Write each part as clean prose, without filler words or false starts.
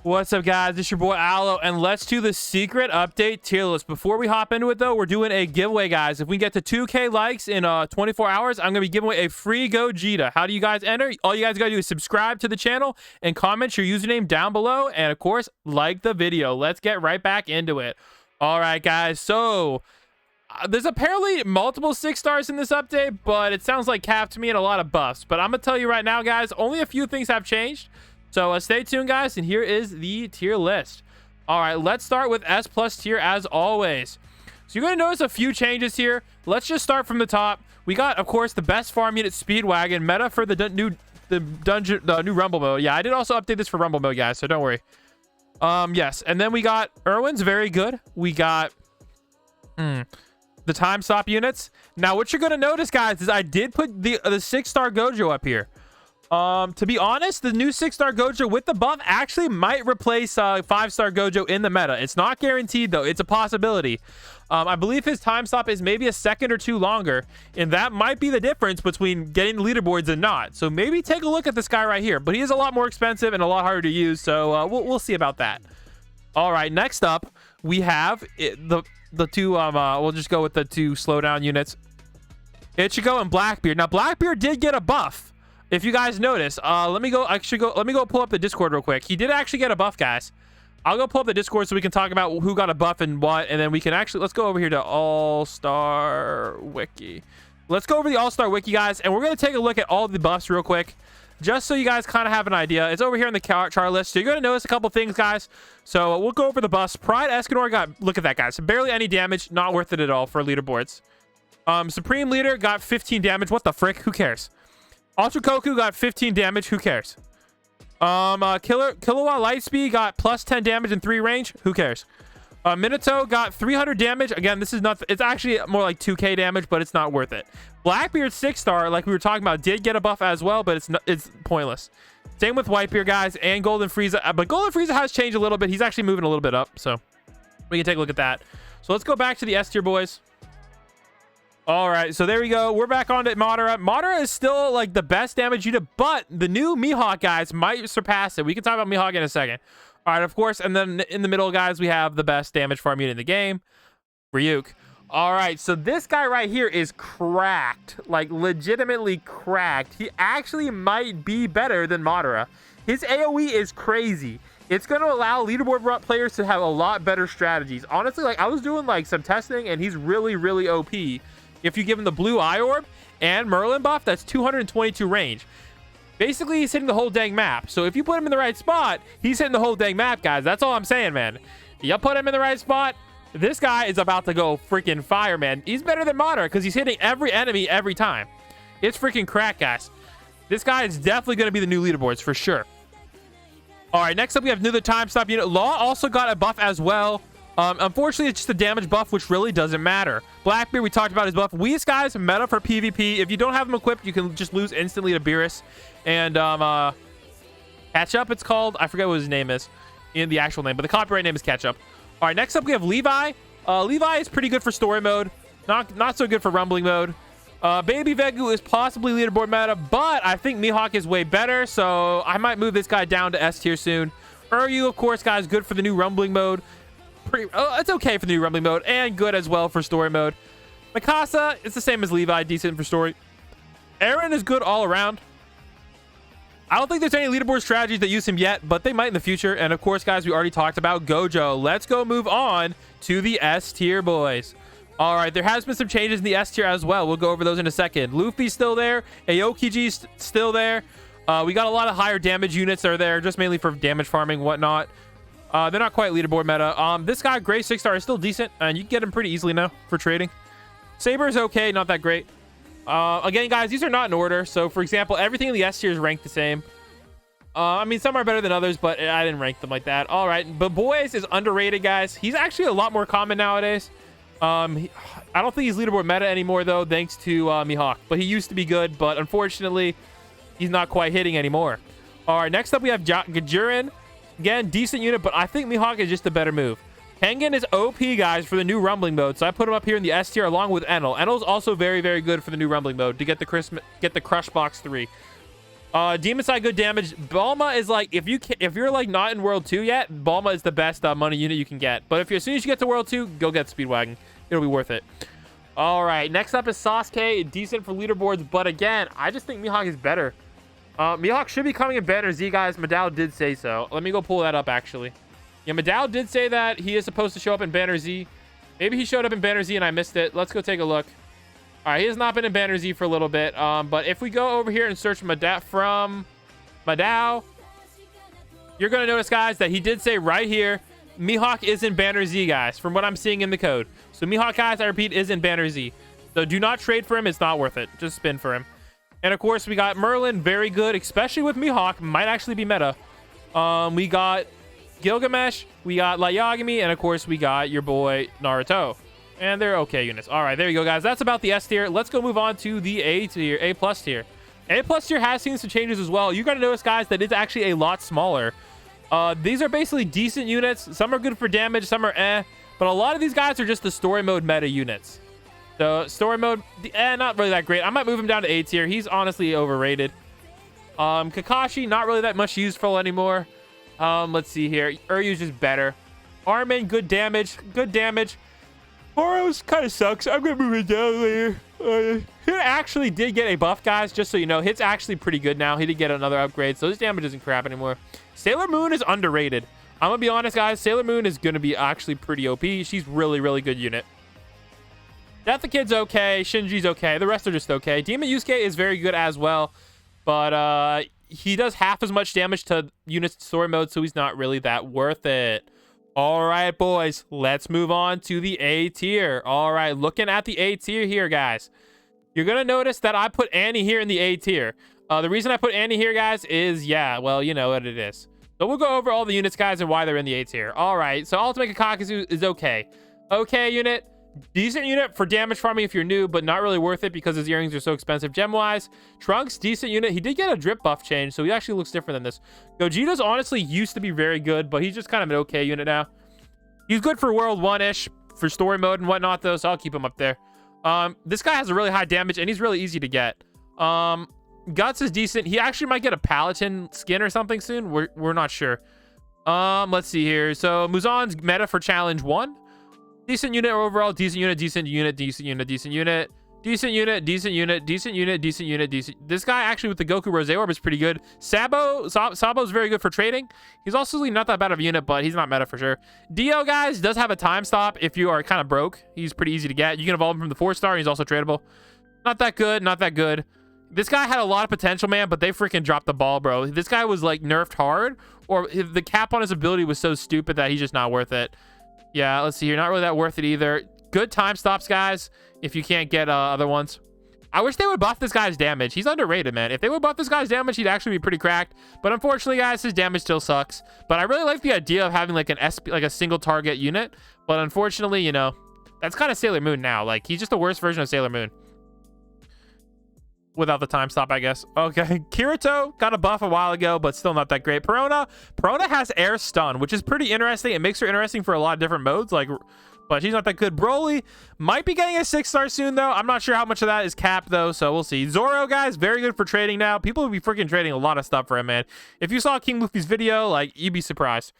What's up, guys? It's your boy Aloe, and let's do the secret update tier list. Before we hop into it, though, we're doing a giveaway, guys. If we get to 2K likes in 24 hours, I'm going to be giving away a free Gogeta. How do you guys enter? All you guys got to do is subscribe to the channel and comment your username down below, and, of course, like the video. Let's get right back into it. All right, guys. So, there's apparently multiple 6 stars in this update, but it sounds like cap to me and a lot of buffs. But I'm going to tell you right now, guys, only a few things have changed. So stay tuned, guys, and here is the tier list. All right, let's start with S plus tier as always. So you're going to notice a few changes here. Let's just start from the top. We got, of course, the best farm unit, Speedwagon, meta for the new Rumble mode. Yeah, I did also update this for Rumble mode, guys, so don't worry. Yes, and then we got Irwin's very good. We got the time stop units. Now, what you're going to notice, guys, is I did put the 6-star Gojo up here. To be honest, the new 6-star Gojo with the buff actually might replace 5-star Gojo in the meta. It's not guaranteed, though. It's a possibility. I believe his time stop is maybe a second or two longer, and that might be the difference between getting the leaderboards and not. So maybe take a look at this guy right here. But he is a lot more expensive and a lot harder to use, so we'll see about that. All right, next up, we have the two, we'll just go with the 2 slowdown units. Ichigo and Blackbeard. Now, Blackbeard did get a buff. If you guys notice, let me go pull up the Discord real quick. He did actually get a buff, guys. I'll go pull up the Discord so we can talk about who got a buff and what, and then we can actually, let's go over here to All-Star Wiki. Let's go over the All-Star Wiki, guys, and we're going to take a look at all the buffs real quick, just so you guys kind of have an idea. It's over here in the chart list, so you're going to notice a couple things, guys. So we'll go over the buffs. Pride Escanor got, look at that, guys, barely any damage, not worth it at all for leaderboards. Supreme Leader got 15 damage. What the frick? Who cares? Ultra Goku got 15 damage. Who cares? Kilowatt Lightspeed got plus 10 damage and 3 range. Who cares? Minato got 300 damage. Again, this is not. It's actually more like 2k damage, but it's not worth it. Blackbeard 6-star, like we were talking about, did get a buff as well, but it's pointless. Same with Whitebeard, guys, and Golden Frieza. But Golden Frieza has changed a little bit. He's actually moving a little bit up, so we can take a look at that. So let's go back to the S tier, boys. All right, so there we go. We're back on to Madara. Madara is still like the best damage unit, but the new Mihawk, guys, might surpass it. We can talk about Mihawk in a second. All right, of course, and then in the middle, guys, we have the best damage farm unit in the game, Ryuk. All right, so this guy right here is cracked, like legitimately cracked. He actually might be better than Madara. His AoE is crazy. It's going to allow leaderboard players to have a lot better strategies. Honestly, like I was doing like some testing, and he's really, really OP. If you give him the blue eye orb and Merlin buff, that's 222 range. Basically, he's hitting the whole dang map. So if you put him in the right spot, he's hitting the whole dang map, guys. That's all I'm saying, man. You put him in the right spot, this guy is about to go freaking fire, man. He's better than Madara because he's hitting every enemy every time. It's freaking crack, guys. This guy is definitely going to be the new leaderboards for sure. All right, next up, we have another time stop unit. Law also got a buff as well. Unfortunately, it's just a damage buff, which really doesn't matter. Blackbeard, we talked about his buff. Whis, guys, meta for PvP. If you don't have him equipped, you can just lose instantly to Beerus. And Catch Up, it's called. I forget what his name is in the actual name, but the copyright name is Catch Up. All right, next up, we have Levi. Levi is pretty good for story mode. Not so good for rumbling mode. Baby Vegu is possibly leaderboard meta, but I think Mihawk is way better, so I might move this guy down to S tier soon. Uryu, of course, guys, good for the new rumbling mode. It's okay for the new rumbling mode and good as well for story mode. Mikasa, it's the same as Levi, decent for story. Eren is good all around. I don't think there's any leaderboard strategies that use him yet, but they might in the future. And of course, guys, we already talked about Gojo. Let's go move on to the S tier, boys. All right, there has been some changes in the S tier as well. We'll go over those in a second. Luffy's still there. Aokiji's still there. We got a lot of higher damage units that are there, just mainly for damage farming, whatnot. They're not quite leaderboard meta. This guy, Gray 6-star, is still decent, and you can get him pretty easily now for trading. Saber is okay, not that great. Again, guys, these are not in order. So, for example, everything in the S tier is ranked the same. I mean, some are better than others, but I didn't rank them like that. All right, but Boys is underrated, guys. He's actually a lot more common nowadays. I don't think he's leaderboard meta anymore, though, thanks to Mihawk. But he used to be good, but unfortunately, he's not quite hitting anymore. All right, next up, we have Gajurin. Again, decent unit, but I think Mihawk is just a better move. Tengen is OP, guys, for the new rumbling mode, so I put him up here in the S tier along with Enel. Enel's also very, very good for the new rumbling mode to get the Crush Box 3. Demon Side, good damage. Bulma is like, if you're like not in World 2 yet, Bulma is the best money unit you can get. But if as soon as you get to World 2, go get Speedwagon. It'll be worth it. All right, next up is Sasuke. Decent for leaderboards, but again, I just think Mihawk is better. Mihawk should be coming in Banner Z, guys. Madao did say so. Let me go pull that up, actually. Yeah, Madao did say that he is supposed to show up in Banner Z. Maybe he showed up in Banner Z and I missed it. Let's go take a look. All right, he has not been in Banner Z for a little bit. But if we go over here and search Madao from Madao, you're going to notice, guys, that he did say right here, Mihawk is in Banner Z, guys, from what I'm seeing in the code. So Mihawk, guys, I repeat, is in Banner Z. So do not trade for him. It's not worth it. Just spin for him. And, of course, we got Merlin. Very good, especially with Mihawk. Might actually be meta. We got Gilgamesh. We got Light Yagami. And, of course, we got your boy Naruto. And they're okay units. All right, there you go, guys. That's about the S tier. Let's go move on to the A tier, A plus tier. A plus tier has seen some changes as well. You got to notice, guys, that it's actually a lot smaller. These are basically decent units. Some are good for damage, some are eh. But a lot of these guys are just the story mode meta units. So story mode, not really that great. I might move him down to A tier. He's honestly overrated. Kakashi, not really that much useful anymore. Let's see here. Uryu's just better. Armin, good damage. Good damage. Boros kind of sucks. I'm going to move it down later. He actually did get a buff, guys, just so you know. Hit's actually pretty good now. He did get another upgrade, so his damage isn't crap anymore. Sailor Moon is underrated. I'm going to be honest, guys. Sailor Moon is going to be actually pretty OP. She's really, really good unit. Death the Kid's okay. Shinji's okay. The rest are just okay. Demon Yusuke is very good as well, but he does half as much damage to units story mode, so he's not really that worth it. All right, boys, let's move on to the A tier. All right, looking at the A tier here, guys. You're going to notice that I put Annie here in the A tier. The reason I put Annie here, guys, is, yeah, well, you know what it is. So we'll go over all the units, guys, and why they're in the A tier. All right, so Ultimate Kakazu is okay. Okay unit. Decent unit for damage farming if you're new, but not really worth it because his earrings are so expensive gem-wise. Trunks, decent unit. He did get a drip buff change, so he actually looks different than this. Gogeta's honestly used to be very good, but he's just kind of an okay unit now. He's good for World 1-ish, for story mode and whatnot, though, so I'll keep him up there. This guy has a really high damage, and he's really easy to get. Guts is decent. He actually might get a Paladin skin or something soon. We're not sure. Let's see here. So Muzan's meta for Challenge 1. Decent unit overall, decent unit, decent unit, decent unit, decent unit, decent unit, decent unit, decent unit, decent unit, decent. This guy actually with the Goku Rose Orb is pretty good. Sabo's very good for trading. He's also not that bad of a unit, but he's not meta for sure. Dio, guys, does have a time stop if you are kind of broke. He's pretty easy to get. You can evolve him from the 4-star. He's also tradable. Not that good, not that good. This guy had a lot of potential, man, but they freaking dropped the ball, bro. This guy was like nerfed hard, or the cap on his ability was so stupid that he's just not worth it. Yeah, let's see here. Not really that worth it either. Good time stops, guys, if you can't get other ones. I wish they would buff this guy's damage. He's underrated, man. If they would buff this guy's damage, he'd actually be pretty cracked. But unfortunately, guys, his damage still sucks. But I really like the idea of having like an SP, like a single target unit. But unfortunately, you know, that's kind of Sailor Moon now. Like, he's just the worst version of Sailor Moon. Without the time stop, I guess. Okay, Kirito got a buff a while ago, but still not that great. Perona has air stun, which is pretty interesting. It makes her interesting for a lot of different modes, like, but she's not that good. Broly might be getting a 6-star soon, though. I'm not sure how much of that is capped, though, so we'll see. Zoro, guys, very good for trading now. People will be freaking trading a lot of stuff for him, man. If you saw King Luffy's video, like, you'd be surprised.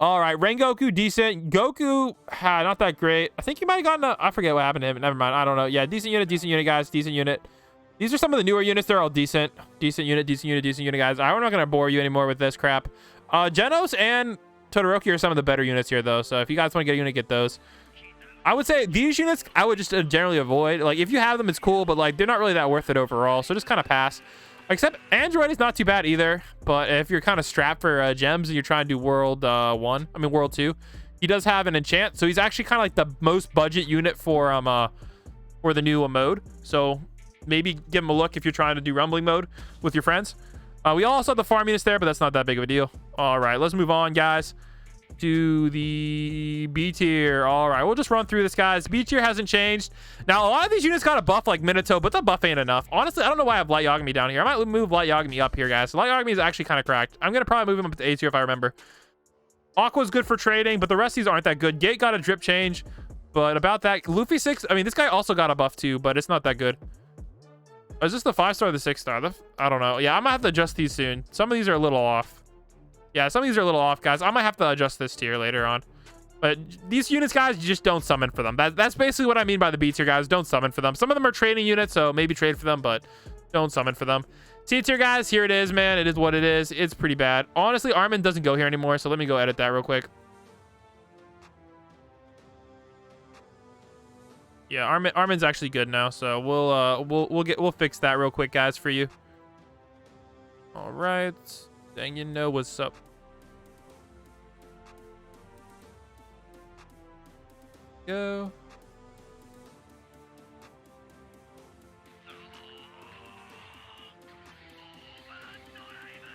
All right, Rengoku, decent. Goku, not that great. I think he might have gotten a, I forget what happened to him. Never mind, I don't know. Yeah, decent unit, guys, decent unit. These are some of the newer units. They're all decent. Decent unit, guys. I'm not going to bore you anymore with this crap. Genos and Todoroki are some of the better units here, though. So if you guys want to get a unit, get those. I would say these units, I would just generally avoid. Like, if you have them, it's cool, but, like, they're not really that worth it overall. So just kind of pass. Except Android is not too bad either. But if you're kind of strapped for gems and you're trying to do World 2, he does have an enchant. So he's actually kind of like the most budget unit for the new mode. So maybe give him a look if you're trying to do rumbling mode with your friends. We also have the farm units there, but that's not that big of a deal. All right, let's move on, guys, to the B tier. All right, we'll just run through this, guys. B tier hasn't changed. Now, a lot of these units got a buff like Minato, but the buff ain't enough. Honestly, I don't know why I have Light Yagami down here. I might move Light Yagami up here, guys. Light Yagami is actually kind of cracked. I'm going to probably move him up to A tier if I remember. Aqua's good for trading, but the rest of these aren't that good. Gate got a drip change, but about that, Luffy 6, I mean, this guy also got a buff too, but it's not that good. Is this the 5-star or the 6-star? I don't know. Yeah, I might have to adjust these soon. Some of these are a little off. Yeah, some of these are a little off, guys. I might have to adjust this tier later on. But these units, guys, you just don't summon for them. That's basically what I mean by the B tier, guys. Don't summon for them. Some of them are training units, so maybe trade for them, but don't summon for them. C tier, guys, here it is, man. It is what it is. It's pretty bad. Honestly, Armin doesn't go here anymore, so let me go edit that real quick. Yeah, Armin's actually good now, so we'll fix that real quick, guys, for you. All right. Then you know what's up. Go.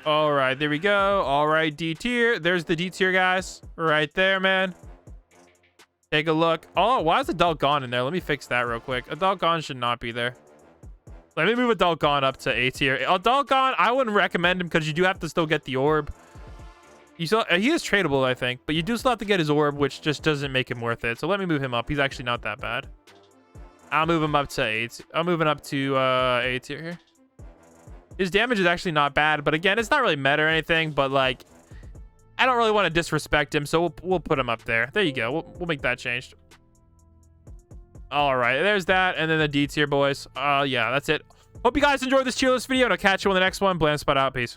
All right, there we go. All right, D tier. There's the D tier, guys. Right there, man. Take a look. Oh, why is Adult Gone in there? Let me fix that real quick. Adult Gone should not be there. Let me move Adult Gone up to A tier. Adult Gone, I wouldn't recommend him because you do have to still get the orb. He is tradable, I think, but you do still have to get his orb, which just doesn't make him worth it. So let me move him up. He's actually not that bad. I'll move him up to 8. I'm moving up to A tier here. His damage is actually not bad, but again, it's not really meta or anything, but like, I don't really want to disrespect him, so we'll put him up there. There you go. We'll make that changed. All right, there's that, and then the D tier, boys. Yeah, that's it. Hope you guys enjoyed this tier list video, and I'll catch you on the next one. Blam Spot out. Peace.